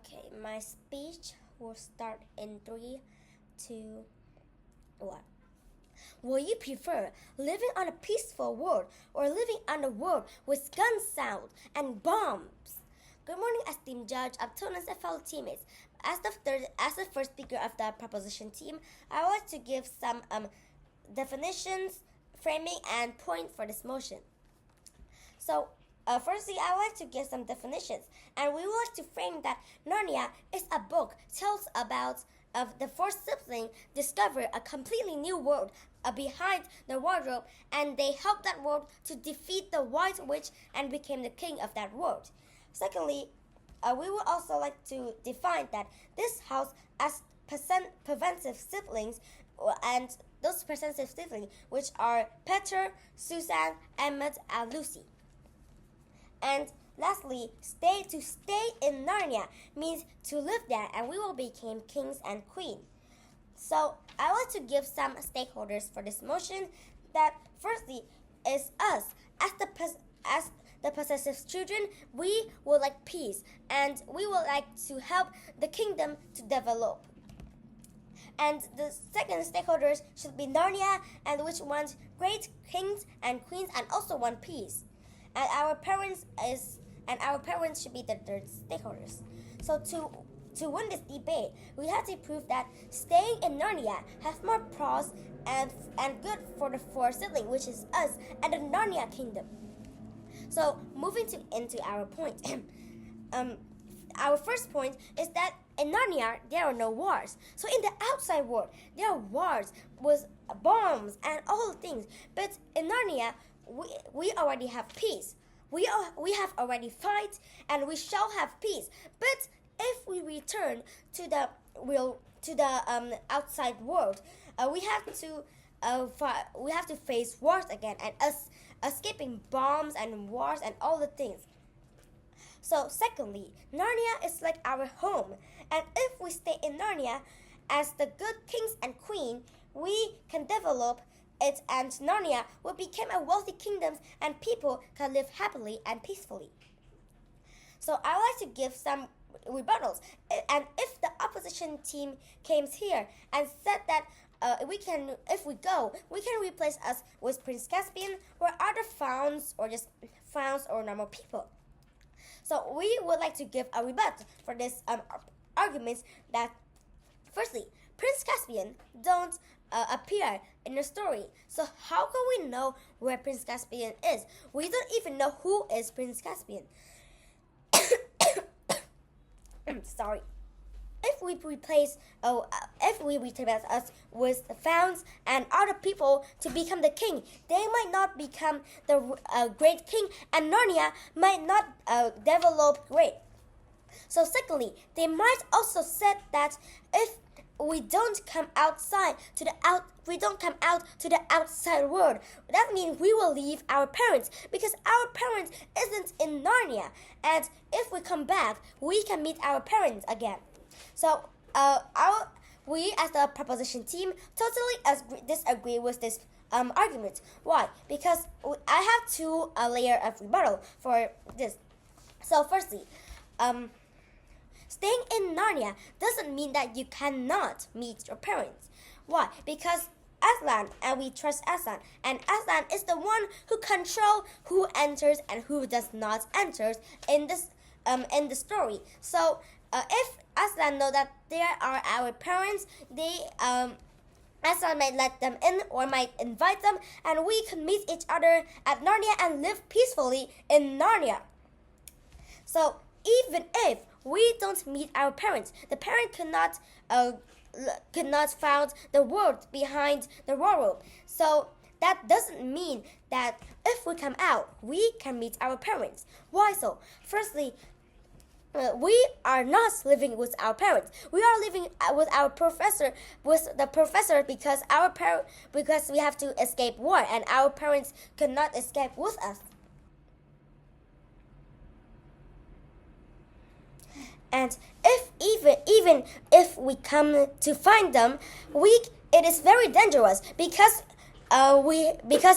Okay, my speech will start in 3, 2, 1. Will you prefer living on a peaceful world or living on a world with gun sound and bombs? Good morning, esteemed judge, opponents, and fellow teammates. As the first speaker of the proposition team, I would like to give some definitions, framing, and point for this motion. So, firstly, I would like to give some definitions, and we would like to frame that Narnia is a book tells about the four siblings discover a completely new world behind the wardrobe, and they help that world to defeat the White Witch and became the king of that world. Secondly, we would also like to define that this house as Pevensies siblings, and those Pevensies siblings, which are Peter, Susan, Edmund, and Lucy. And lastly, to stay in Narnia means to live there, and we will become kings and queens. So I want to give some stakeholders for this motion. That firstly is us as the possessive children. We would like peace, and we would like to help the kingdom to develop. And the second stakeholders should be Narnia, and which want great kings and queens and also want peace. And our parents should be the third stakeholders. So to win this debate, we have to prove that staying in Narnia has more pros and good for the four siblings, which is us and the Narnia kingdom. So moving into our point, our first point is that in Narnia there are no wars. So in the outside world there are wars with bombs and all things, but in Narnia we already have peace. We have already fight, and we shall have peace. But if we return to the outside world, we have to face wars again, and escaping bombs and wars and all the things. So secondly, Narnia is like our home, and if we stay in Narnia as the good kings and queen, we can develop it, and Narnia will become a wealthy kingdom, and people can live happily and peacefully. So I would like to give some rebuttals. And if the opposition team came here and said that if we go, we can replace us with Prince Caspian or other fauns, or just fauns or normal people. So we would like to give a rebut for this arguments that firstly, Prince Caspian don't appear in the story. So how can we know where Prince Caspian is? We don't even know who is Prince Caspian. Sorry. If we replace us with the fauns and other people to become the king, they might not become the great king, and Narnia might not develop great. So secondly, they might also said that if we don't come out to the outside world, that means we will leave our parents, because our parents isn't in Narnia, and if we come back, we can meet our parents again. So we as the proposition team totally disagree with this argument. Why? Because I have two layers of rebuttal for this. So firstly, staying in Narnia doesn't mean that you cannot meet your parents. Why? Because Aslan, and we trust Aslan, and Aslan is the one who controls who enters and who does not enter in the story. So if Aslan know that there are our parents, Aslan might let them in or might invite them, and we can meet each other at Narnia and live peacefully in Narnia. So even if we don't meet our parents, the parent cannot find the world behind the wardrobe. So that doesn't mean that if we come out, we can meet our parents. Why so? Firstly, we are not living with our parents. We are living with the professor, because we have to escape war, and our parents cannot escape with us. And even if we come to find them, it is very dangerous, because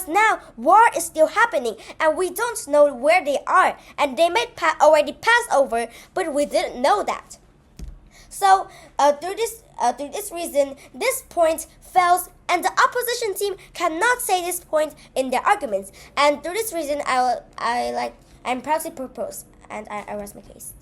now war is still happening, and we don't know where they are, and they might already pass over, but we didn't know that. So through this reason, this point fails, and the opposition team cannot say this point in their arguments. And through this reason, I'm proud to propose, and I rest my case.